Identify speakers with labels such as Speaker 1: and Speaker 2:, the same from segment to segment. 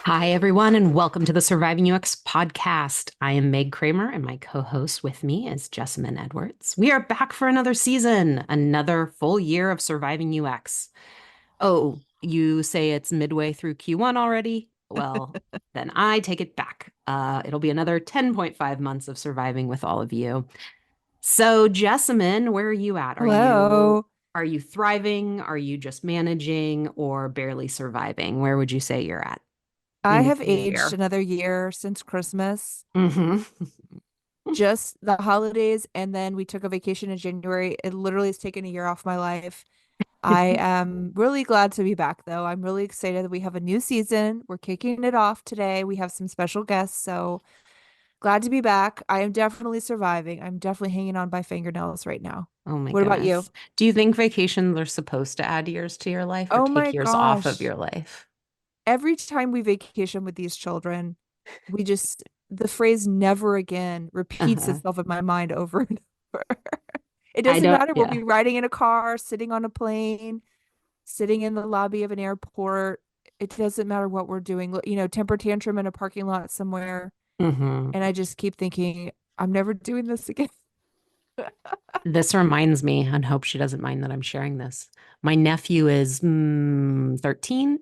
Speaker 1: Hi, everyone, and welcome to the Surviving UX podcast. I am Meg Kramer, and my co host with me is Jessamyn Edwards. We are back for another season, another full year of Surviving UX. Oh, you say it's midway through Q1 already? Well, then I take it back. It'll be another 10.5 months of surviving with all of you. So, Jessamyn, where are you at?
Speaker 2: Hello.
Speaker 1: Are you thriving? Are you just managing or barely surviving? Where would you say you're at
Speaker 2: I
Speaker 1: in this
Speaker 2: have
Speaker 1: new
Speaker 2: aged
Speaker 1: year?
Speaker 2: another year since Christmas,
Speaker 1: Hmm.
Speaker 2: just the holidays, and then we took a vacation in January. It literally has taken a year off my life. I am really glad to be back, though. I'm really excited that we have a new season. We're kicking it off today. We have some special guests, so glad to be back. I am definitely surviving. I'm definitely hanging on by fingernails right now.
Speaker 1: Oh my
Speaker 2: What about you?
Speaker 1: goodness. Do you think vacations are supposed to add years to your life or
Speaker 2: Oh
Speaker 1: take
Speaker 2: my
Speaker 1: years off of
Speaker 2: gosh.
Speaker 1: your life?
Speaker 2: Every time we vacation with these children, the phrase never again repeats
Speaker 1: Uh-huh.
Speaker 2: itself in my mind over and over. It
Speaker 1: I
Speaker 2: doesn't
Speaker 1: don't,
Speaker 2: matter. We'll
Speaker 1: yeah.
Speaker 2: be riding in a car, sitting on a plane, sitting in the lobby of an airport. It doesn't matter what we're doing. Temper tantrum in a parking lot somewhere.
Speaker 1: Hmm.
Speaker 2: And I just keep thinking, I'm never doing this again.
Speaker 1: This reminds me, and hope she doesn't mind that I'm sharing this. My nephew is 13.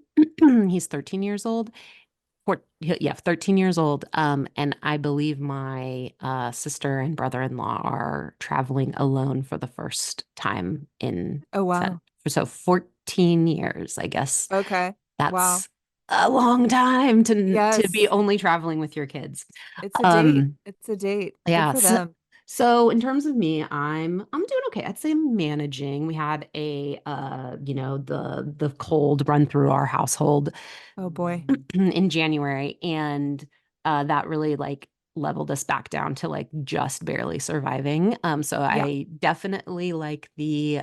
Speaker 1: He's 13 years old. Yeah, 13 years old. And I believe my sister and brother-in-law are traveling alone for the first time in
Speaker 2: Oh,
Speaker 1: set.
Speaker 2: wow.
Speaker 1: So 14 years, I guess.
Speaker 2: Okay. Wow.
Speaker 1: That's a long time to be
Speaker 2: Yes.
Speaker 1: only traveling with your kids.
Speaker 2: It's a date.
Speaker 1: Um,
Speaker 2: It's a date. Good
Speaker 1: yeah.
Speaker 2: for them.
Speaker 1: So in terms of me, I'm doing okay. I'd say I'm managing. We had the cold run through our household
Speaker 2: Oh, boy.
Speaker 1: in January, and that really like leveled us back down to like just barely surviving. So
Speaker 2: Yeah.
Speaker 1: I definitely like the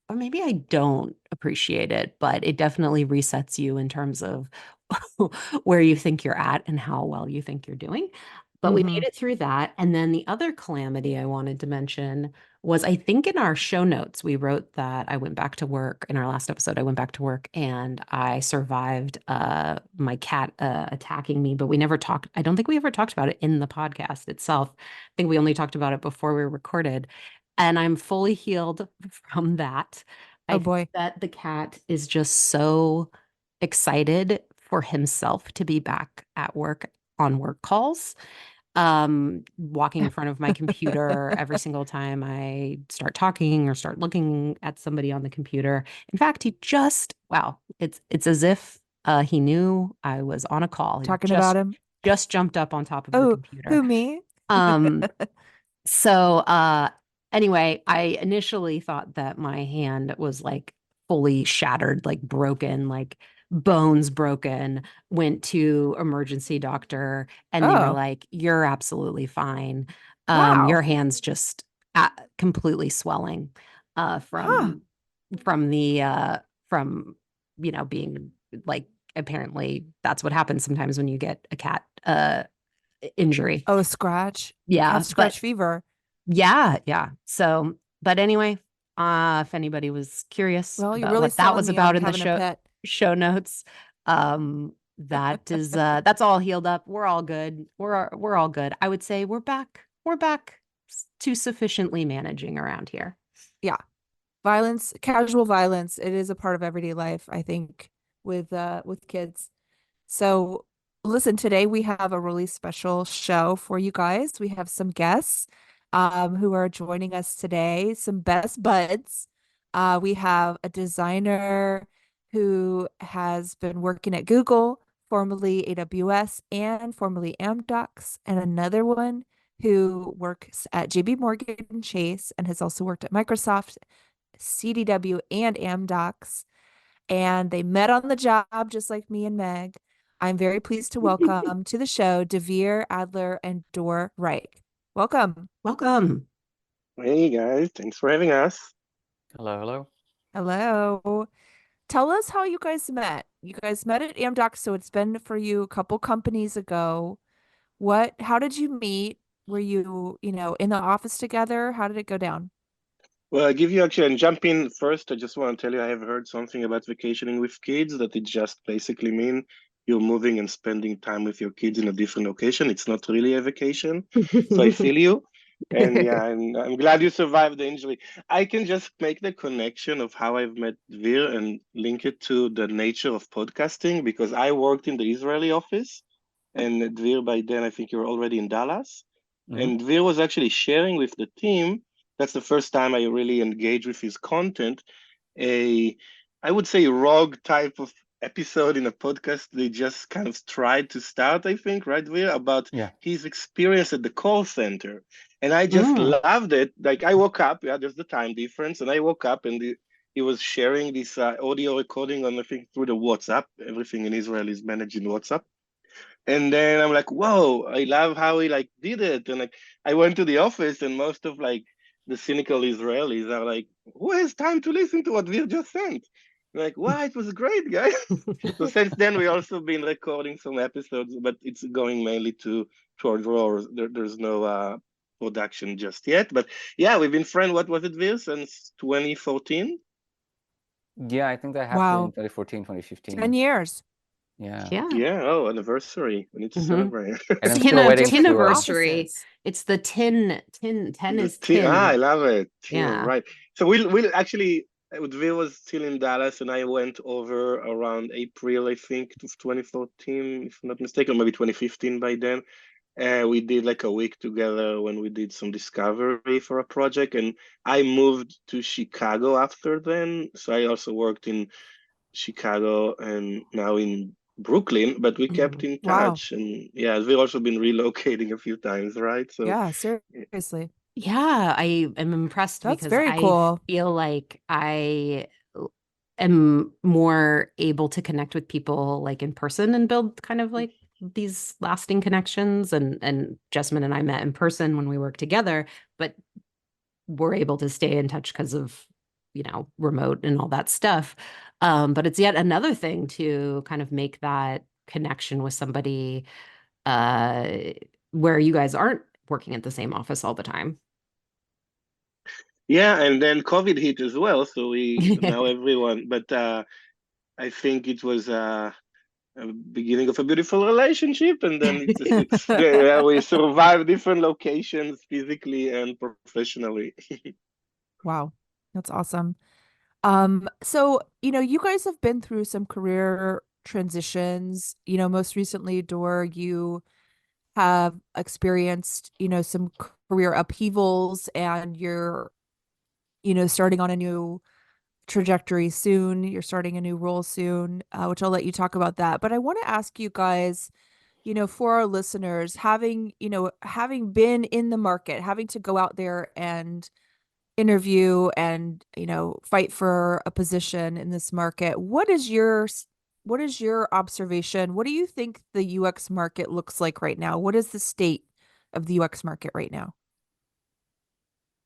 Speaker 1: or maybe I don't appreciate it, but it definitely resets you in terms of where you think you're at and how well you think you're doing. But we
Speaker 2: Hmm.
Speaker 1: made it through that. And then the other calamity I wanted to mention was I think in our show notes, we wrote that I went back to work in our last episode. I went back to work and I survived my cat attacking me, but we never talked. I don't think we ever talked about it in the podcast itself. I think we only talked about it before we recorded. And I'm fully healed from that. I
Speaker 2: Oh,
Speaker 1: think
Speaker 2: boy.
Speaker 1: that the cat is just so excited for himself to be back at work on work calls. Walking in front of my computer every single time I start talking or start looking at somebody on the computer. In fact, wow, it's as if he knew I was on a call. He
Speaker 2: Talking about him.
Speaker 1: just jumped up on top of the
Speaker 2: Oh,
Speaker 1: computer.
Speaker 2: who, me?
Speaker 1: Um, so anyway, I initially thought that my hand was like fully shattered, like broken, like bones broken. Went to emergency doctor and they were
Speaker 2: Oh,
Speaker 1: like, "You're absolutely fine. Your
Speaker 2: wow.
Speaker 1: hand's just completely swelling uh
Speaker 2: Huh.
Speaker 1: from from the from being like apparently that's what happens sometimes when you get a cat injury.
Speaker 2: Oh, a scratch.
Speaker 1: Yeah,
Speaker 2: Cat
Speaker 1: but
Speaker 2: scratch fever.
Speaker 1: yeah, yeah. So, but anyway, if anybody was curious
Speaker 2: Well, you're
Speaker 1: about
Speaker 2: really
Speaker 1: what that
Speaker 2: selling
Speaker 1: was
Speaker 2: me
Speaker 1: about
Speaker 2: on
Speaker 1: in the
Speaker 2: having a pet.
Speaker 1: show notes, that's all healed up. We're all good. We're all good. I would say we're back. We're back to sufficiently managing around here.
Speaker 2: Yeah. Violence, casual violence, it is a part of everyday life, I think, with kids. So, listen, today we have a really special show for you guys. We have some guests who are joining us today, some best buds. We have a designer who has been working at Google, formerly AWS, and formerly Amdocs, and another one who works at JB Morgan Chase and has also worked at Microsoft, CDW, and Amdocs, and they met on the job just like me and Meg. I'm very pleased to welcome to the show Dvir, Adler, and Dor Reich. Welcome.
Speaker 1: Welcome.
Speaker 3: Hey guys, thanks for having us.
Speaker 4: Hello, hello.
Speaker 2: Hello. Tell us how you guys met. You guys met at Amdocs, so it's been for you a couple companies ago. How did you meet? Were you, in the office together? How did it go down?
Speaker 3: Well, I'll give you actually and jump in first. I just want to tell you I have heard something about vacationing with kids that it just basically mean you're moving and spending time with your kids in a different location. It's not really a vacation. So I feel you. And yeah, I'm glad you survived the injury. I can just make the connection of how I've met Dvir and link it to the nature of podcasting because I worked in the Israeli office and Dvir, by then, I think you're already in Dallas. And Dvir was actually sharing with the team. That's the first time I really engaged with his content. I would say, rogue type of episode in a podcast they just kind of tried to start, I think, right, Dvir, about his experience at the call center. And I just loved it. Like, I woke up, there's the time difference, and I woke up and he was sharing this audio recording on, I think, through the WhatsApp. Everything in Israel is managed in WhatsApp. And then I'm like, whoa, I love how he like did it. And like I went to the office and most of like the cynical Israelis are like, who has time to listen to what Vir just sent? I'm like, wow, it was great, guys. So since then we also been recording some episodes, but it's going mainly towards Raw. There's no production just yet. But yeah, we've been friends, what was it, Vir, since 2014?
Speaker 4: Yeah, I think that happened in 2014, 2015.
Speaker 2: 10 years.
Speaker 4: Yeah.
Speaker 3: Yeah. Oh, anniversary. We need to celebrate.
Speaker 4: And I'm still waiting to
Speaker 1: anniversary. It's the 10 is 10.
Speaker 3: I love it.
Speaker 1: Yeah.
Speaker 3: Right. So we'll actually, Dvir was still in Dallas and I went over around April, I think, of 2014, if I'm not mistaken, or maybe 2015 by then. We did like a week together when we did some discovery for a project. And I moved to Chicago after then. So I also worked in Chicago and now in Brooklyn, but we kept in touch. And yeah, we've also been relocating a few times, right? So
Speaker 2: yeah, seriously.
Speaker 1: Yeah, I am impressed
Speaker 2: That's
Speaker 1: because
Speaker 2: very
Speaker 1: I
Speaker 2: cool.
Speaker 1: feel like I am more able to connect with people like in person and build kind of like these lasting connections. And Jessamyn and I met in person when we worked together, but we're able to stay in touch because of, remote and all that stuff. But it's yet another thing to kind of make that connection with somebody where you guys aren't working at the same office all the time.
Speaker 3: Yeah, and then COVID hit as well. So now everyone, but I think it was a beginning of a beautiful relationship, and then we survive different locations physically and professionally.
Speaker 2: Wow, that's awesome. So, you guys have been through some career transitions. Most recently, Dor, you have experienced, some career upheavals and you're, starting on a new trajectory soon. You're starting a new role soon, which I'll let you talk about that. But I want to ask you guys, for our listeners, having been in the market, having to go out there and interview and fight for a position in this market, what is your observation? What do you think the UX market looks like right now? What is the state of the UX market right now?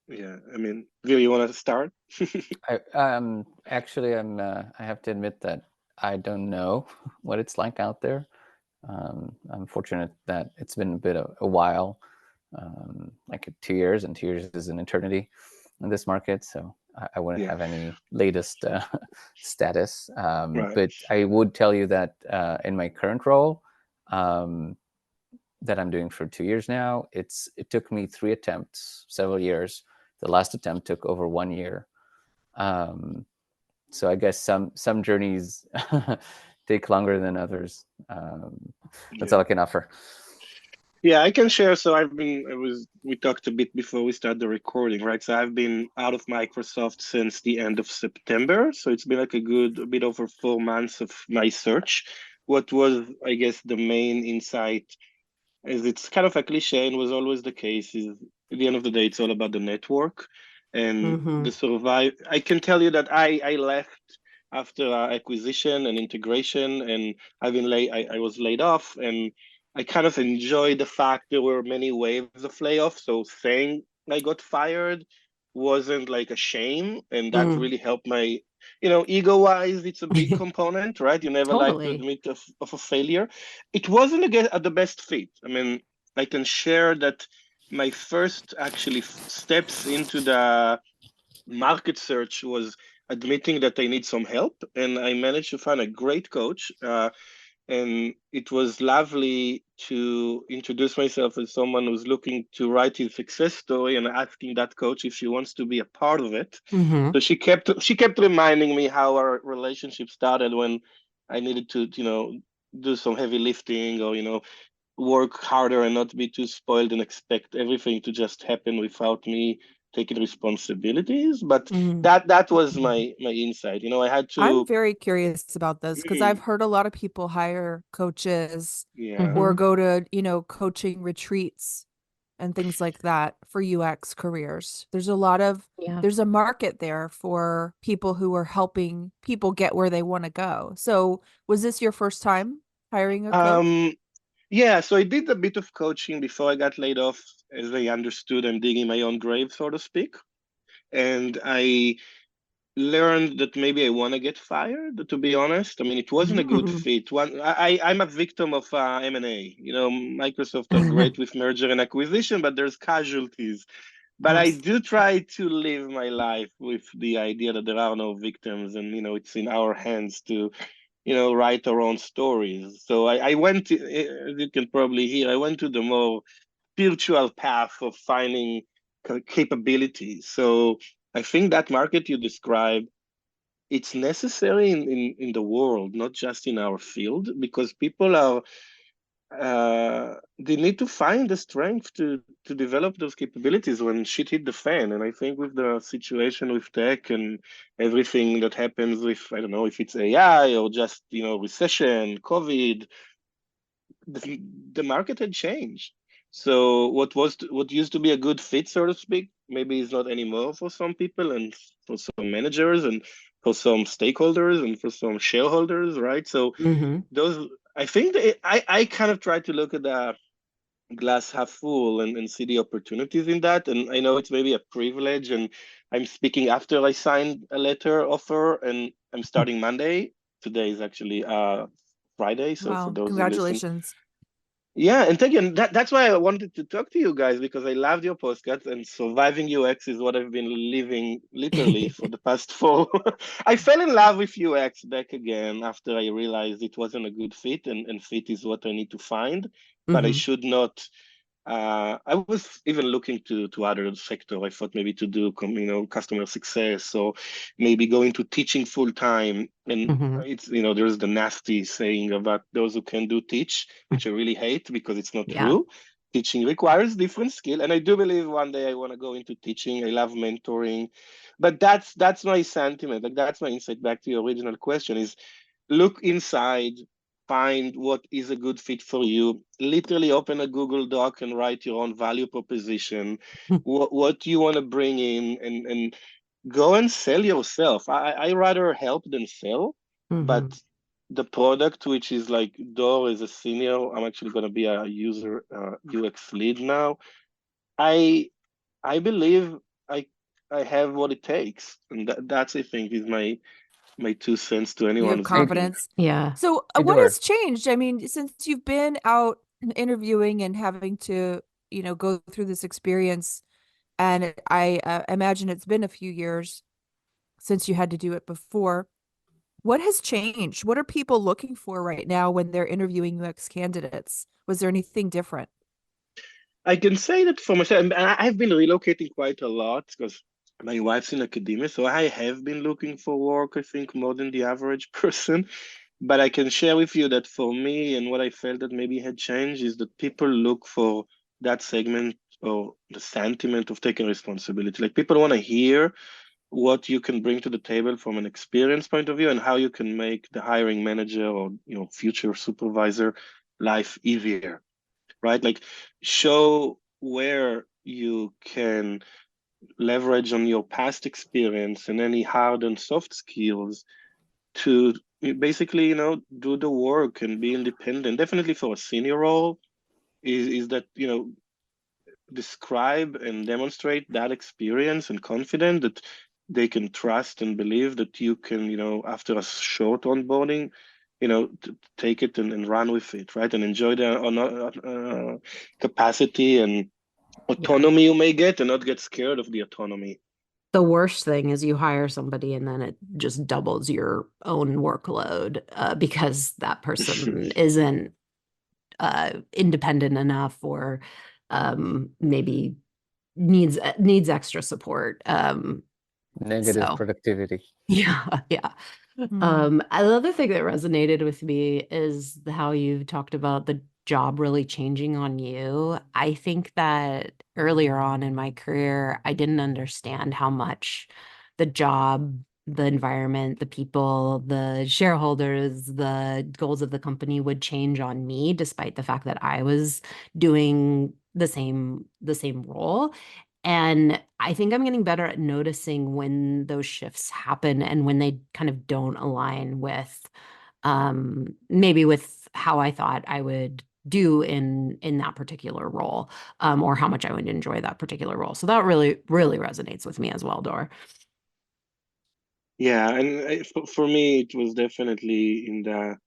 Speaker 3: Yeah, I mean, Vir, you want to start?
Speaker 4: Actually, I have to admit that I don't know what it's like out there. I'm fortunate that it's been a bit of a while, like 2 years, and 2 years is an eternity in this market. So I wouldn't have any latest status.
Speaker 3: Right.
Speaker 4: But I would tell you that in my current role that I'm doing for 2 years now, it took me 3 attempts, several years. The last attempt took over 1 year. So I guess some journeys take longer than others. That's all I can offer.
Speaker 3: Yeah, I can share. So we talked a bit before we started the recording, right? So I've been out of Microsoft since the end of September. So it's been like a bit over 4 months of my search. What was, I guess, the main insight, as it's kind of a cliche and was always the case, is at the end of the day, it's all about the network and the survive. I can tell you that I left after acquisition and integration, and I was laid off, and I kind of enjoyed the fact there were many waves of layoffs. So saying I got fired wasn't like a shame, and that really helped my, ego-wise, it's a big component, right? You never like to admit of a failure. It wasn't at the best fit. I mean, I can share that my first actually steps into the market search was admitting that I need some help, and I managed to find a great coach. And it was lovely to introduce myself as someone who's looking to write his success story and asking that coach if she wants to be a part of it.
Speaker 1: Mm-hmm.
Speaker 3: So she kept reminding me how our relationship started when I needed to, do some heavy lifting or, work harder and not be too spoiled and expect everything to just happen without me taking responsibilities. But
Speaker 1: Mm-hmm.
Speaker 3: that was my insight. I had
Speaker 2: I'm
Speaker 3: to.
Speaker 2: very curious about this because I've heard a lot of people hire coaches
Speaker 3: Yeah.
Speaker 2: or go to, coaching retreats and things like that for UX careers.
Speaker 1: Yeah.
Speaker 2: There's a market there for people who are helping people get where they want to go. So, was this your first time hiring a coach?
Speaker 3: Yeah, so I did a bit of coaching before I got laid off, as I understood I'm digging my own grave, so to speak. And I learned that maybe I want to get fired, to be honest. I mean, it wasn't a good fit. I'm a victim of M&A. Microsoft are great with merger and acquisition, but there's casualties. But I
Speaker 1: Yes.
Speaker 3: do try to live my life with the idea that there are no victims, and it's in our hands to write our own stories. So I went to, as you can probably hear, I went to the more spiritual path of finding capabilities. So I think that market you describe, it's necessary in the world, not just in our field, because people are they need to find the strength to develop those capabilities when shit hit the fan. And I think with the situation with tech and everything that happens with, I don't know if it's AI or just recession, COVID, the market had changed. So what used to be a good fit, so to speak, maybe is not anymore for some people and for some managers and for some stakeholders and for some shareholders, right? So
Speaker 1: Mm-hmm.
Speaker 3: those, I think I kind of try to look at the glass half full and see the opportunities in that. And I know it's maybe a privilege, and I'm speaking after I signed a letter offer, and I'm starting Monday. Today is actually Friday, so for
Speaker 2: Wow,
Speaker 3: those who listen.
Speaker 2: congratulations.
Speaker 3: Yeah, and again, that's why I wanted to talk to you guys, because I loved your postcards, and surviving UX is what I've been living literally for the past four. I fell in love with UX back again after I realized it wasn't a good fit, and fit is what I need to find, but I
Speaker 1: Mm-hmm.
Speaker 3: should not. I was even looking to other sector. I thought maybe to do customer success, or maybe go into teaching full time. And
Speaker 1: Mm-hmm.
Speaker 3: it's there's the nasty saying about those who can do teach, which I really hate because it's not
Speaker 1: Yeah.
Speaker 3: true. Teaching requires different skill, and I do believe one day I want to go into teaching. I love mentoring, but that's my sentiment. Like, that's my insight. Back to your original question: is look inside, find what is a good fit for you. Literally open a Google Doc and write your own value proposition, what you want to bring in, and go and sell yourself. I rather help than sell,
Speaker 1: Mm-hmm.
Speaker 3: but the product, which is like Dor is a senior, I'm actually going to be a user UX lead now. I I believe I I have what it takes, and that's, I think, is my 2 cents to
Speaker 2: You
Speaker 3: anyone
Speaker 2: have
Speaker 3: who's looking.
Speaker 2: confidence.
Speaker 1: Yeah.
Speaker 2: So,
Speaker 4: Hey,
Speaker 2: what
Speaker 4: Dvir.
Speaker 2: has changed? I mean, since you've been out interviewing and having to, go through this experience, and I imagine it's been a few years since you had to do it before. What has changed? What are people looking for right now when they're interviewing UX candidates? Was there anything different?
Speaker 3: I can say that for myself, and I've been relocating quite a lot because my wife's in academia, so I have been looking for work, I think, more than the average person. But I can share with you that for me, and what I felt that maybe had changed, is that people look for that segment or the sentiment of taking responsibility. Like, people want to hear what you can bring to the table from an experience point of view, and how you can make the hiring manager or future supervisor life easier, right? Like, show where you can leverage on your past experience and any hard and soft skills to basically, do the work and be independent. Definitely for a senior role, is that, describe and demonstrate that experience and confidence that they can trust and believe that you can, after a short onboarding, take it and run with it, right? And enjoy the capacity and
Speaker 1: Yeah.
Speaker 3: autonomy you may get, and not get scared of the autonomy.
Speaker 1: The worst thing is you hire somebody and then it just doubles your own workload because that person isn't independent enough or maybe needs extra support.
Speaker 4: Negative
Speaker 1: So
Speaker 4: productivity.
Speaker 1: yeah, yeah. Another thing that resonated with me is how you talked about the job really changing on you. I think that earlier on in my career, I didn't understand how much the job, the environment, the people, the shareholders, the goals of the company would change on me, despite the fact that I was doing the same role. And I think I'm getting better at noticing when those shifts happen and when they kind of don't align with maybe with how I thought I would do in that particular role, or how much I would enjoy that particular role. So that really, really resonates with me as well, Dor.
Speaker 3: Yeah, and for me, it was definitely in the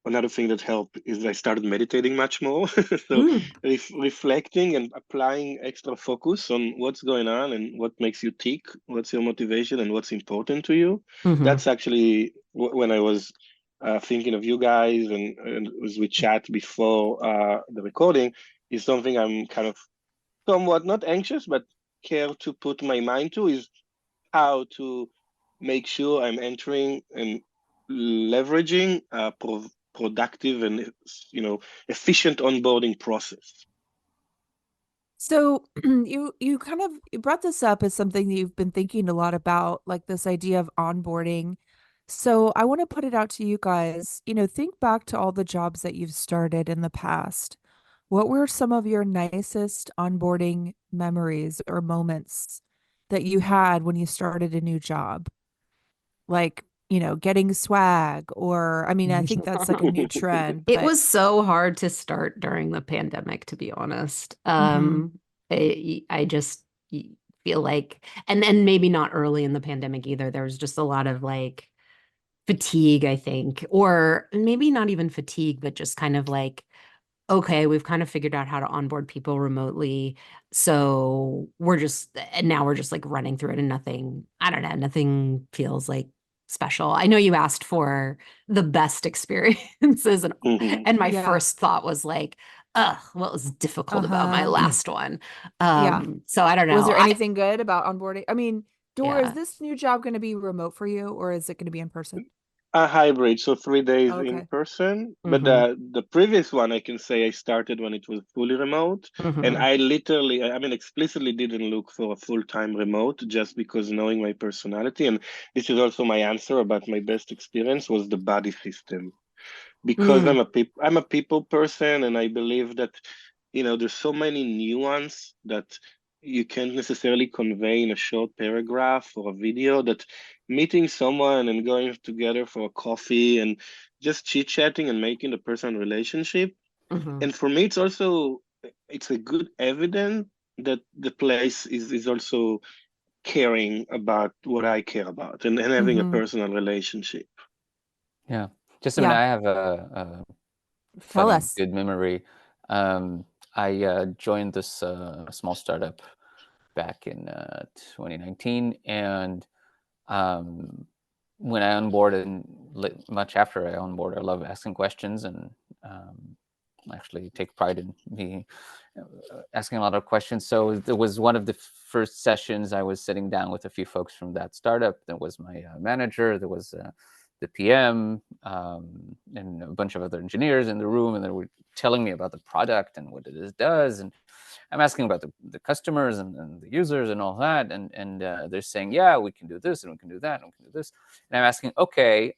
Speaker 3: another thing that helped is I started meditating much more. So
Speaker 1: Mm,
Speaker 3: reflecting and applying extra focus on what's going on and what makes you tick, what's your motivation and what's important to you.
Speaker 1: mhm.
Speaker 3: That's actually when I was thinking of you guys and as we chat before the recording is something I'm kind of somewhat not anxious, but care to put my mind to is how to make sure I'm entering and leveraging a productive and efficient onboarding process.
Speaker 2: So you kind of you brought this up as something that you've been thinking a lot about, like this idea of onboarding. So I want to put it out to you guys. Think back to all the jobs that you've started in the past. What were some of your nicest onboarding memories or moments that you had when you started a new job? Like, getting swag, or I mean, I think that's like a new trend,
Speaker 1: It
Speaker 2: but
Speaker 1: was so hard to start during the pandemic, to be honest.
Speaker 2: Mhm.
Speaker 1: I just feel like, and then maybe not early in the pandemic either. There was just a lot of like fatigue, I think, or maybe not even fatigue, but just kind of like, okay, we've kind of figured out how to onboard people remotely. So and now we're just like running through it and I don't know, nothing feels like special. I know you asked for the best experiences
Speaker 3: Mhm.
Speaker 1: and my
Speaker 2: Yeah.
Speaker 1: first thought was like, ugh, what was difficult about my
Speaker 2: Uh-huh.
Speaker 1: last one?
Speaker 2: Yeah.
Speaker 1: So I don't
Speaker 2: Was
Speaker 1: know.
Speaker 2: there anything good about onboarding? I mean, Dora, is
Speaker 1: Yeah.
Speaker 2: this new job going to be remote for you, or is it going to be in person?
Speaker 3: A hybrid, so 3 days in
Speaker 2: Okay.
Speaker 3: person. But
Speaker 1: Hmm.
Speaker 3: the previous one, I can say I started when it was fully remote, and
Speaker 1: Hmm.
Speaker 3: I literally, I mean, explicitly didn't look for a full-time remote just because knowing my personality, and this is also my answer about my best experience was the buddy system because
Speaker 1: Mm.
Speaker 3: I'm a people person, and I believe that there's so many nuance that you can't necessarily convey in a short paragraph or a video that meeting someone and going together for a coffee and just chit chatting and making a personal relationship.
Speaker 1: Hmm.
Speaker 3: And for me, it's a good evidence that the place is also caring about what I care about and having a
Speaker 2: Mm-hmm.
Speaker 3: personal relationship.
Speaker 4: Yeah. Just, I mean,
Speaker 2: Yeah.
Speaker 4: I have a
Speaker 2: Tell
Speaker 4: funny,
Speaker 2: us.
Speaker 4: good memory. I joined this small startup back in 2019, and um, when I onboarded, and much after I onboard, I love asking questions and um, actually take pride in me asking a lot of questions. So there was one of the first sessions I was sitting down with a few folks from that startup. There was my manager, there was the PM, and a bunch of other engineers in the room, and they were telling me about the product and what it does. And I'm asking about the customers and the users and all that. And they're saying, yeah, we can do this and we can do that and we can do this. And I'm asking, okay,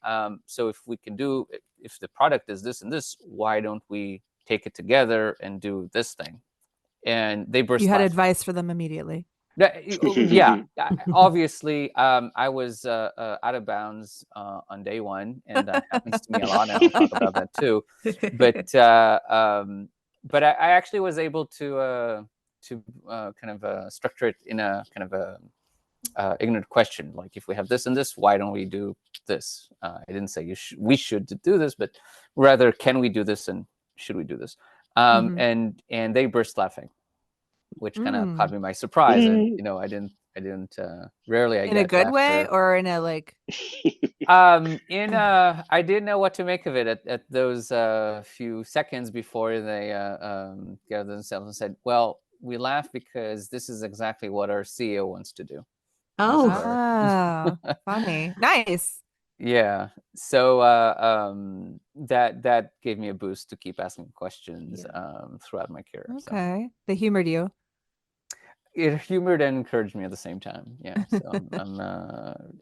Speaker 4: so if the product is this and this, why don't we take it together and do this thing? And they
Speaker 2: You
Speaker 4: burst
Speaker 2: had
Speaker 4: laughing.
Speaker 2: advice for them immediately.
Speaker 4: Yeah, obviously, I was out of bounds on day one, and that happens to me a lot, and I'll talk about that too. But I actually was able to kind of structure it in a kind of a ignorant question, like if we have this and this, why don't we do this? I didn't say we should do this, but rather, can we do this and should we do this?
Speaker 2: Mm-hmm.
Speaker 4: And they burst laughing, which kind of caught
Speaker 2: Mm.
Speaker 4: me by surprise. And I I didn't rarely I
Speaker 2: In a
Speaker 4: get
Speaker 2: good way
Speaker 4: laughter.
Speaker 2: or in a like?
Speaker 4: I didn't know what to make of it at those few seconds before they gathered themselves and said, "Well, we laugh because this is exactly what our CEO wants to do." This is
Speaker 1: Oh,
Speaker 2: Ah, funny. Nice.
Speaker 4: yeah. So that gave me a boost to keep asking questions throughout my career. So
Speaker 2: Okay. They humored you.
Speaker 4: it humored and encouraged me at the same time. Yeah. So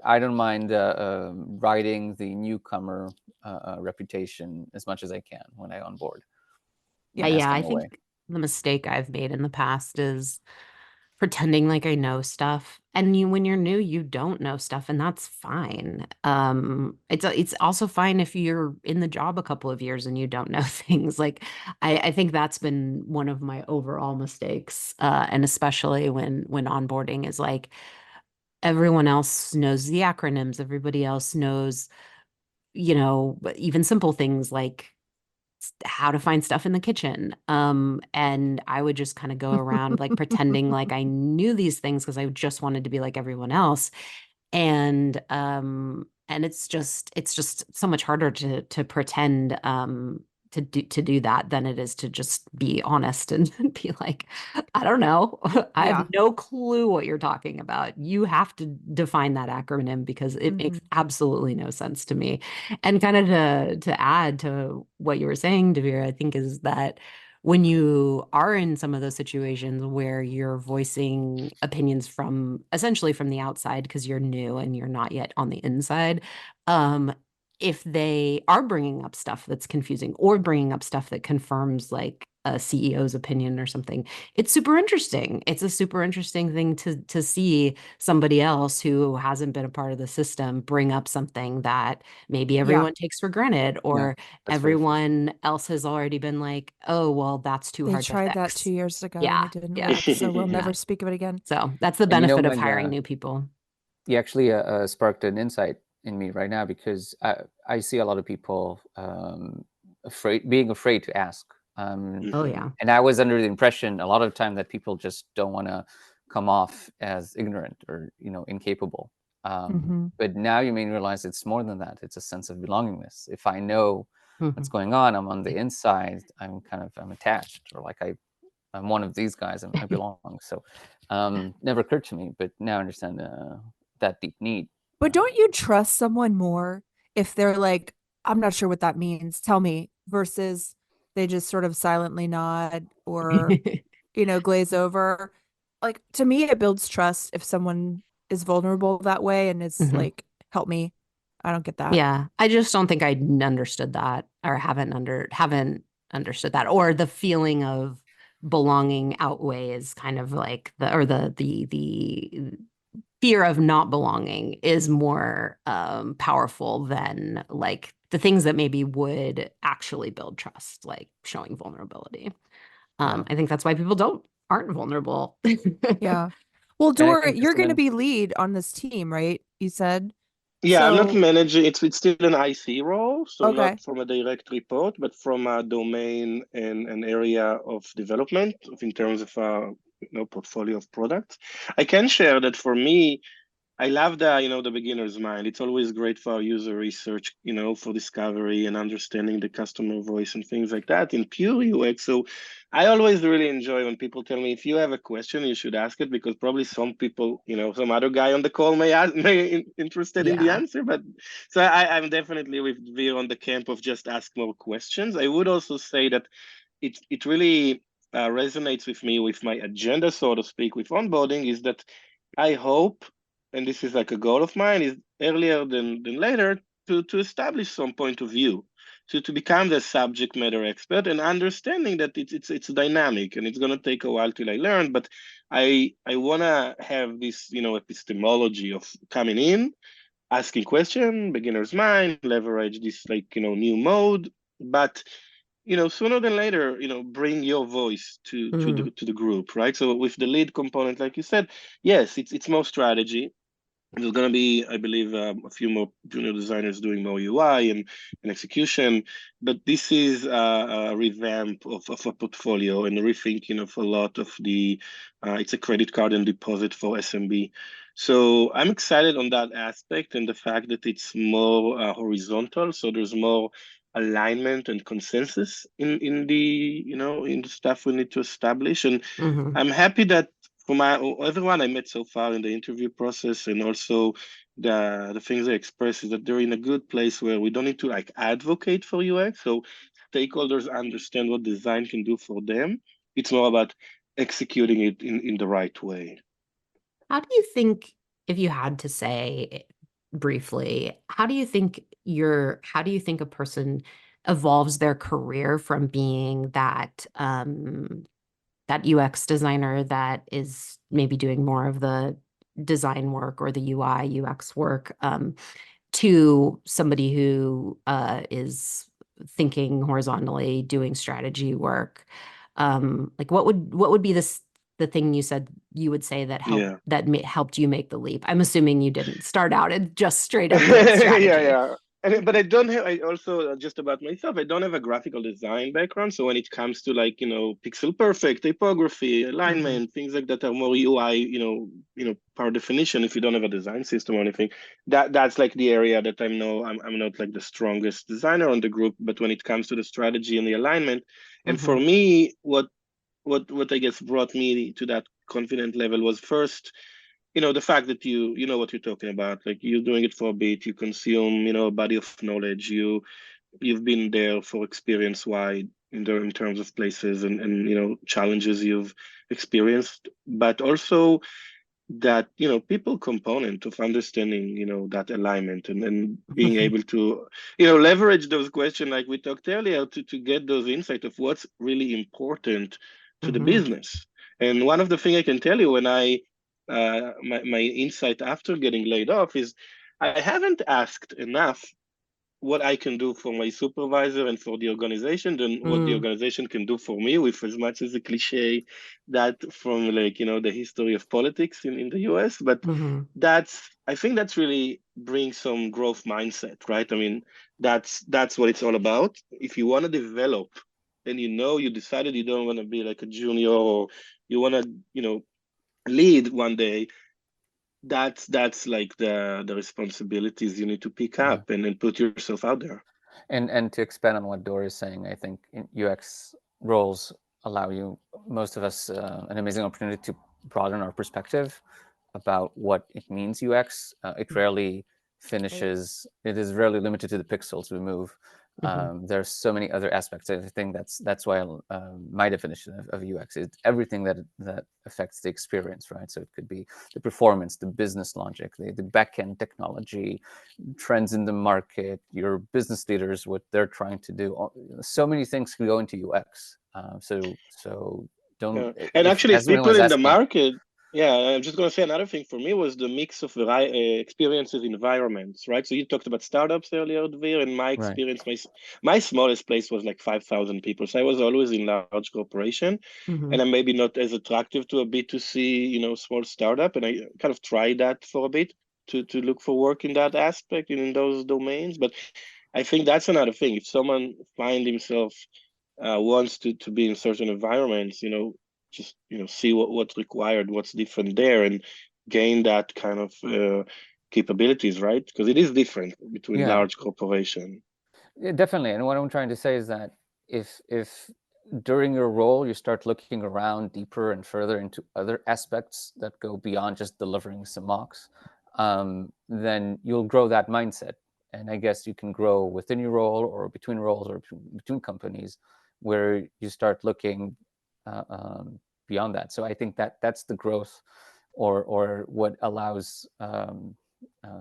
Speaker 4: I don't mind riding the newcomer reputation as much as I can when I onboard.
Speaker 2: Yeah.
Speaker 1: yeah, I
Speaker 4: Asking away.
Speaker 1: think the mistake I've made in the past is pretending like I know stuff. And when you're new, you don't know stuff, and that's fine. It's also fine if you're in the job a couple of years and you don't know things. Like I think that's been one of my overall mistakes. And especially when onboarding is like everyone else knows the acronyms, everybody else knows, even simple things like how to find stuff in the kitchen. And I would just kind of go around like pretending like I knew these things because I just wanted to be like everyone else. And it's just so much harder to pretend to do that than it is to just be honest and be like, I don't know. I have
Speaker 2: Yeah.
Speaker 1: no clue what you're talking about. You have to define that acronym because it makes absolutely no sense to me. And kind of to add to what you were saying, Dvir, I think is that when you are in some of those situations where you're voicing opinions from essentially from the outside because you're new and you're not yet on the inside, if they are bringing up stuff that's confusing or bringing up stuff that confirms like a CEO's opinion or something, it's super interesting. It's a super interesting thing to see somebody else who hasn't been a part of the system bring up something that maybe everyone takes for granted, or
Speaker 4: That's very true.
Speaker 1: everyone else has already been like, oh, well, that's too
Speaker 2: They
Speaker 1: hard to
Speaker 2: tried that
Speaker 1: fix.
Speaker 2: 2 years ago and
Speaker 1: Yeah,
Speaker 2: it didn't
Speaker 1: yeah,
Speaker 2: work. So we'll
Speaker 1: yeah.
Speaker 2: never speak of it again.
Speaker 1: So that's the
Speaker 4: And
Speaker 1: benefit of
Speaker 4: Meg,
Speaker 1: hiring new people.
Speaker 4: you actually sparked an insight in me right now because I see a lot of people being afraid to ask.
Speaker 1: Oh, yeah.
Speaker 4: And I was under the impression a lot of the time that people just don't want to come off as ignorant or incapable. But now you may realize it's more than that. It's a sense of belongingness. If I know what's going on, I'm on the inside. I'm attached, or like I'm one of these guys. I belong. So never occurred to me, but now I understand that deep need.
Speaker 2: But don't you trust someone more if they're like, I'm not sure what that means, tell me, versus they just sort of silently nod or, glaze over? Like, to me, it builds trust if someone is vulnerable that way and is
Speaker 1: Mhm.
Speaker 2: like, help me. I don't get that.
Speaker 1: Yeah, I just don't think I understood that, or haven't understood that, or the feeling of belonging outweighs kind of like the fear of not belonging is more powerful than like the things that maybe would actually build trust, like showing vulnerability. I think that's why people aren't vulnerable.
Speaker 2: Yeah. Well,
Speaker 4: And I
Speaker 2: Dora,
Speaker 4: think
Speaker 2: you're going to
Speaker 4: Jessamyn,
Speaker 2: be lead on this team, right? You said.
Speaker 3: Yeah, I'm not
Speaker 2: So,
Speaker 3: managing. It's still an IC role, so
Speaker 2: okay.
Speaker 3: not from a direct report, but from a domain and an area of development in terms of portfolio of products. I can share that for me, I love the beginner's mind. It's always great for user research, for discovery and understanding the customer voice and things like that in pure UX. So I always really enjoy when people tell me, if you have a question, you should ask it, because probably some people, some other guy on the call may interested in the
Speaker 1: Yeah.
Speaker 3: answer. But so I'm definitely with Dvir on the camp of just ask more questions. I would also say that it really resonates with me with my agenda, so to speak, with onboarding, is that I hope, and this is like a goal of mine, is earlier than later to establish some point of view, to become the subject matter expert, and understanding that it's dynamic and it's going to take a while till I learn. But I want to have this epistemology of coming in, asking question, beginner's mind, leverage this new mode, but sooner than later, bring your voice to
Speaker 1: Mm.
Speaker 3: the group, right? So with the lead component, like you said, yes, it's more strategy. There's going to be, I believe, a few more junior designers doing more UI and execution, but this is a revamp of a portfolio and a rethinking of a lot of the, it's a credit card and deposit for SMB. So I'm excited on that aspect and the fact that it's more horizontal. So there's more alignment and consensus in the, in the stuff we need to establish. And
Speaker 1: Mhm.
Speaker 3: I'm happy that for everyone I met so far in the interview process, and also the things they express, is that they're in a good place where we don't need to like advocate for UX. So stakeholders understand what design can do for them. It's more about executing it in the right way.
Speaker 1: How do you think, if you had to say briefly, how do you think a person evolves their career from being that UX designer that is maybe doing more of the design work or the UI UX work, to somebody who is thinking horizontally, doing strategy work? Like what would be the thing you said you would say that
Speaker 3: Yeah.
Speaker 1: helped you make the leap? I'm assuming you didn't start out and just straight up
Speaker 3: Yeah,
Speaker 1: strategy.
Speaker 3: yeah. But I don't have, I also, just about myself, I don't have a graphical design background. So when it comes to like, pixel perfect, typography, alignment, things like that are more UI, per definition, if you don't have a design system or anything, that's like the area that I'm not like the strongest designer on the group, but when it comes to the strategy and the alignment, and for me, what I guess brought me to that confident level was first, the fact that you know what you're talking about, like you're doing it for a bit, you consume, a body of knowledge, you've been there for experience wide in terms of places and challenges you've experienced, but also that people component of understanding that alignment and being able to leverage those questions like we talked earlier to get those insights of what's really important to the business. And one of the things I can tell you when my insight after getting laid off is I haven't asked enough what I can do for my supervisor and for the organization than what the organization can do for me, with as much as a cliche that from like, the history of politics in the US. But I think that's really brings some growth mindset, right? I mean, that's what it's all about. If you want to develop and you decided you don't want to be like a junior, or you want to, lead one day, that's like the responsibilities you need to pick up and then put yourself out there.
Speaker 4: And to expand on what Dor is saying, I think UX roles allow most of us, an amazing opportunity to broaden our perspective about what it means UX. It rarely finishes. It is rarely limited to the pixels we move. There's so many other aspects. I think that's why my definition of UX is everything that affects the experience, right? So it could be the performance, the business logic, the back-end technology, trends in the market, your business leaders, what they're trying to do. So many things can go into UX. So don't.
Speaker 3: And actually,
Speaker 4: as
Speaker 3: people
Speaker 4: was
Speaker 3: in the
Speaker 4: asking,
Speaker 3: market. Yeah, I'm just going to say another thing for me was the mix of experiences, environments, right? So you talked about startups earlier, Dvir, and my
Speaker 4: right.
Speaker 3: experience, my smallest place was like 5,000 people. So I was always in large corporation, and I'm maybe not as attractive to a B2C, small startup. And I kind of tried that for a bit to look for work in that aspect and in those domains. But I think that's another thing. If someone find himself wants to be in certain environments, just see what's required, what's different there, and gain that kind of capabilities, right? Because it is different between large corporation.
Speaker 4: Yeah, definitely. And what I'm trying to say is that if during your role you start looking around deeper and further into other aspects that go beyond just delivering some mocks, then you'll grow that mindset. And I guess you can grow within your role or between roles or between companies where you start looking beyond that. So I think that's the growth or what allows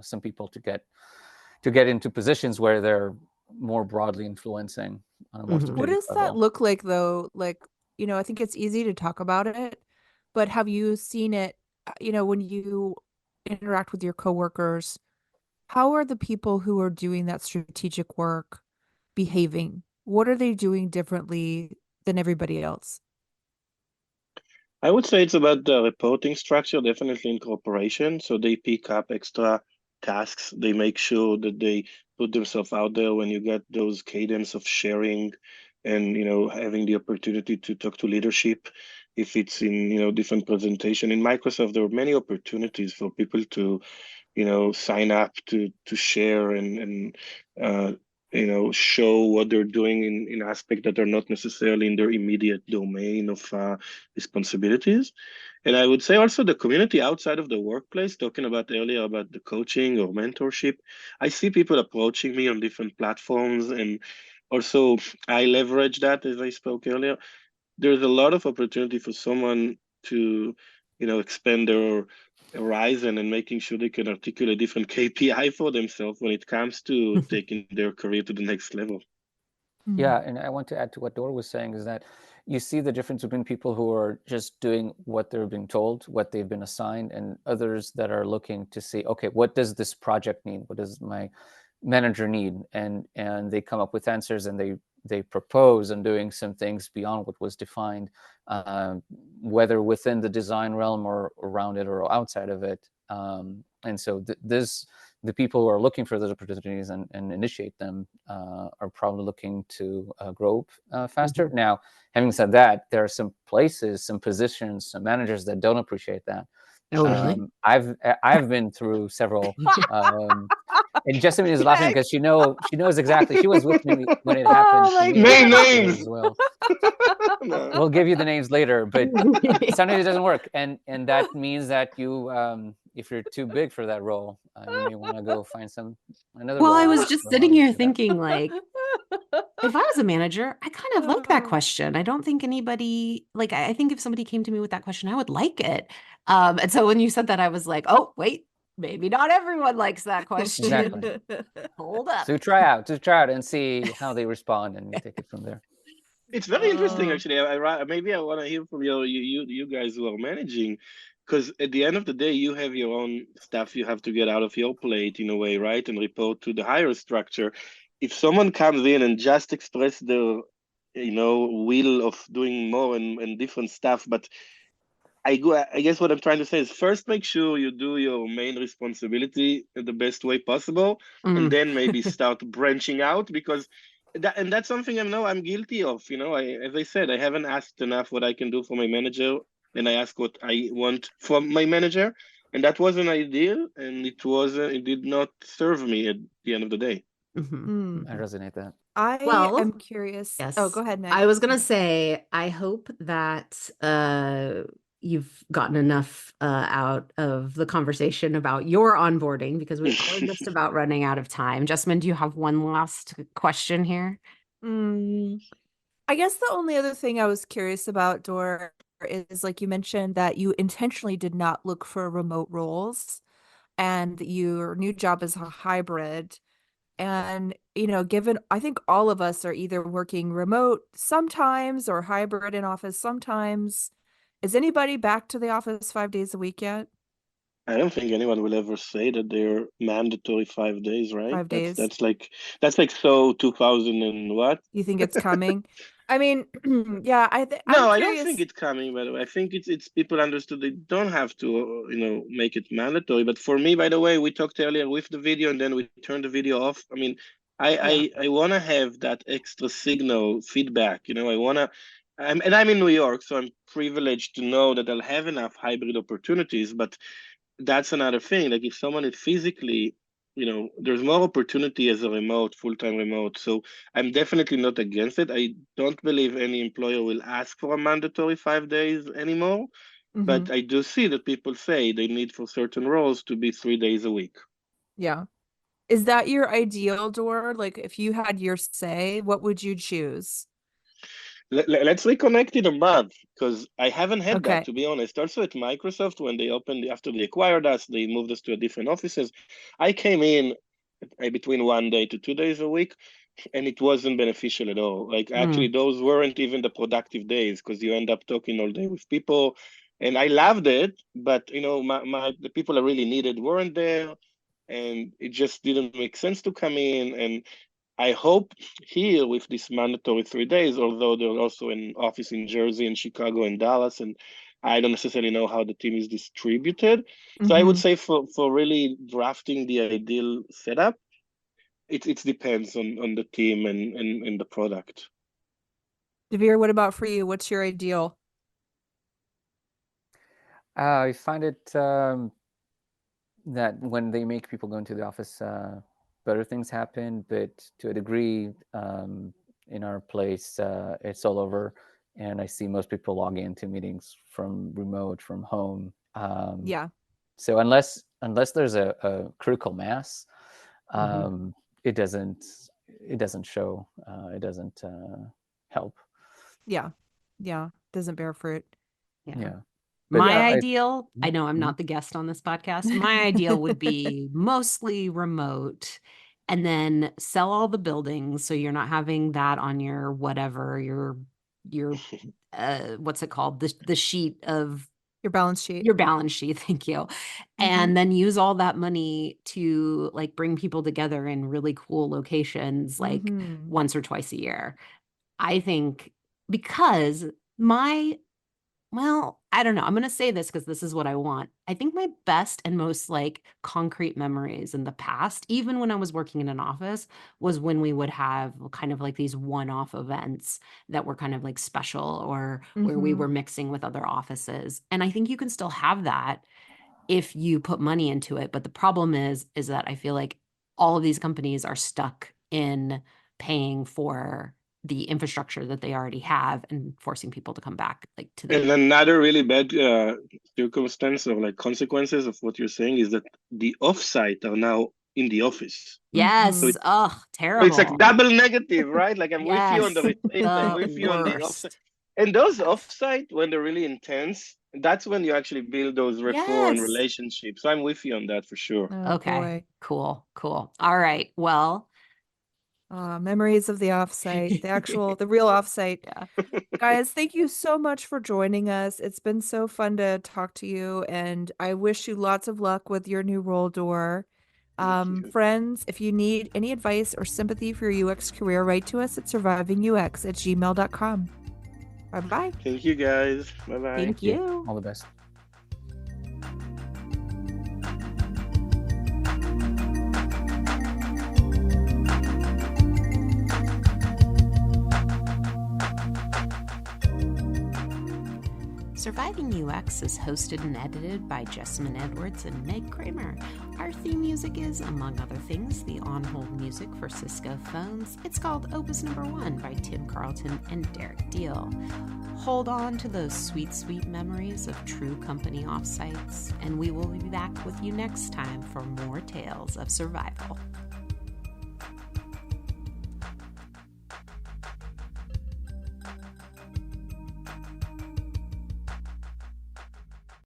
Speaker 4: some people to get into positions where they're more broadly influencing on a more strategic
Speaker 2: What does
Speaker 4: level.
Speaker 2: that look like though? Like, I think it's easy to talk about it, but have you seen it, when you interact with your coworkers, how are the people who are doing that strategic work behaving? What are they doing differently than everybody else?
Speaker 3: I would say it's about the reporting structure, definitely in corporation. So they pick up extra tasks. They make sure that they put themselves out there when you get those cadence of sharing and, having the opportunity to talk to leadership. If it's in, different presentation. In Microsoft, there are many opportunities for people to sign up to share and show what they're doing in aspects that are not necessarily in their immediate domain of responsibilities. And I would say also the community outside of the workplace, talking about earlier about the coaching or mentorship. I see people approaching me on different platforms, and also I leverage that as I spoke earlier. There's a lot of opportunity for someone to, expand their horizon and making sure they can articulate different KPI for themselves when it comes to taking their career to the next level.
Speaker 4: Yeah, and I want to add to what Dora was saying is that you see the difference between people who are just doing what they're being told, what they've been assigned, and others that are looking to see, okay, what does this project need? What does my manager need? And they come up with answers, and they propose on doing some things beyond what was defined, whether within the design realm or around it or outside of it. And so the people who are looking for those opportunities and initiate them are probably looking to grow faster.
Speaker 1: Mm-hmm.
Speaker 4: Now, having said that, there are some places, some positions, some managers that don't appreciate that.
Speaker 1: Oh, really?
Speaker 4: I've been through several, and Jessamyn is laughing because she knows exactly. She was with me when it happened to me
Speaker 3: Name
Speaker 4: names
Speaker 3: names.
Speaker 4: as well.
Speaker 3: No.
Speaker 4: We'll give you the names later, but sometimes it doesn't work, and that means that you, if you're too big for that role, you may want to go find another
Speaker 1: Well,
Speaker 4: role.
Speaker 1: I was just sitting
Speaker 4: allows you
Speaker 1: here
Speaker 4: to do that.
Speaker 1: thinking, like, if I was a manager, I kind of like that question. I don't think anybody, like, I think if somebody came to me with that question, I would like it. And so when you said that, I was like, oh, wait, maybe not everyone likes that question.
Speaker 4: Exactly.
Speaker 1: Hold up.
Speaker 4: So try out and see how they respond, and you take it from there.
Speaker 3: It's very interesting, actually. Maybe I want to hear from you guys who are managing, because at the end of the day, you have your own stuff you have to get out of your plate in a way, right? And report to the higher structure. If someone comes in and just express their, will of doing more and different stuff, but I guess what I'm trying to say is first make sure you do your main responsibility in the best way possible, and then maybe start branching out, because that's something I know I'm guilty of. As I said, I haven't asked enough what I can do for my manager, and I ask what I want from my manager, and that wasn't ideal, and it did not serve me at the end of the day.
Speaker 1: Mm-hmm.
Speaker 4: I resonate that.
Speaker 2: I am curious.
Speaker 1: Yes.
Speaker 2: Oh, go ahead, Meg.
Speaker 1: I was going to say, I hope that you've gotten enough out of the conversation about your onboarding, because we're just about running out of time. Jessamyn, do you have one last question here?
Speaker 2: I guess the only other thing I was curious about, Dor, is like you mentioned that you intentionally did not look for remote roles, and your new job is a hybrid. And, given, I think all of us are either working remote sometimes or hybrid in office sometimes. Is anybody back to the office 5 days a week yet?
Speaker 3: I don't think anyone will ever say that they're mandatory 5 days, right?
Speaker 2: 5 days.
Speaker 3: That's like so 2000 and what?
Speaker 2: You think it's coming? I mean, yeah,
Speaker 3: No,
Speaker 2: I'm
Speaker 3: I don't
Speaker 2: curious.
Speaker 3: think it's coming, by the way. I think it's people understood they don't have to, make it mandatory. But for me, by the way, we talked earlier with the video and then we turned the video off. I mean, I want to have that extra signal feedback. And I'm in New York, so I'm privileged to know that I'll have enough hybrid opportunities. But that's another thing. Like if someone is physically, there's more opportunity as a full-time remote. So I'm definitely not against it. I don't believe any employer will ask for a mandatory 5 days anymore. But I do see that people say they need for certain roles to be 3 days a week.
Speaker 2: Yeah. Is that your ideal, Dor? Like if you had your say, what would you choose?
Speaker 3: Let's reconnect in a month, because I haven't had
Speaker 2: Okay.
Speaker 3: that, to be honest. Also at Microsoft, when they opened, after they acquired us, they moved us to a different offices. I came in between 1 day to 2 days a week, and it wasn't beneficial at all. Like actually, those weren't even the productive days, because you end up talking all day with people. And I loved it, but the people I really needed weren't there, and it just didn't make sense to come in. And I hope here with this mandatory 3 days, although there's also an office in Jersey and Chicago and Dallas, and I don't necessarily know how the team is distributed. So I
Speaker 2: Mm-hmm.
Speaker 3: would say for really drafting the ideal setup, it depends on the team and the product.
Speaker 2: Dvir, what about for you? What's your ideal?
Speaker 4: I find it that when they make people go into the office, better things happen. But to a degree, in our place, it's all over, and I see most people log into meetings from remote, from home.
Speaker 2: Yeah.
Speaker 4: So unless there's a critical mass,
Speaker 1: Mhm.
Speaker 4: it doesn't show. It doesn't help.
Speaker 2: Yeah. Yeah. Doesn't bear fruit.
Speaker 4: Yeah. But
Speaker 1: My
Speaker 2: Yeah.
Speaker 1: ideal, I know I'm
Speaker 4: Mhm.
Speaker 1: not the guest on this podcast. My ideal would be mostly remote and then sell all the buildings so you're not having that on your whatever, your what's it called? The sheet of
Speaker 2: Your balance sheet.
Speaker 1: your balance sheet, thank you. And then use all that money to like bring people together in really cool locations like
Speaker 2: Mhm.
Speaker 1: once or twice a year. I think because my well, I don't know. I'm going to say this because this is what I want. I think my best and most like concrete memories in the past, even when I was working in an office, was when we would have kind of like these one-off events that were kind of like special or where we
Speaker 2: Mhm.
Speaker 1: were mixing with other offices. And I think you can still have that if you put money into it. But the problem is that I feel like all of these companies are stuck in paying for the infrastructure that they already have and forcing people to come back like to the
Speaker 3: And another really bad circumstance or like consequences of what you're saying is that the offsite are now in the office. So
Speaker 1: yes. Ugh,
Speaker 3: it's like
Speaker 1: terrible.
Speaker 3: double negative, right? Like I'm with you on the
Speaker 1: Yes.
Speaker 3: retreat, I'm
Speaker 1: The
Speaker 3: with you on the offsite.
Speaker 1: worst.
Speaker 3: And those
Speaker 1: Yes.
Speaker 3: offsite, when they're really intense, that's when you actually build those rapport and
Speaker 1: Yes.
Speaker 3: relationships. So I'm with you on that for sure.
Speaker 2: Oh
Speaker 1: Okay.
Speaker 2: boy.
Speaker 1: Cool. Cool. All right. Well,
Speaker 2: Memories of the offsite, the real offsite.
Speaker 1: yeah.
Speaker 2: Guys, thank you so much for joining us. It's been so fun to talk to you, and I wish you lots of luck with your new role, Door.
Speaker 3: Thank you.
Speaker 2: Friends, if you need any advice or sympathy for your UX career, write to us at survivingux@gmail.com. Bye-bye.
Speaker 3: Thank you guys. Bye-bye.
Speaker 1: Thank you.
Speaker 4: All the best.
Speaker 1: Surviving UX is hosted and edited by Jessamyn Edwards and Meg Kramer. Our theme music is, among other things, the on-hold music for Cisco phones. It's called Opus Number 1 by Tim Carlton and Derek Deal. Hold on to those sweet, sweet memories of true company offsites, and we will be back with you next time for more tales of survival.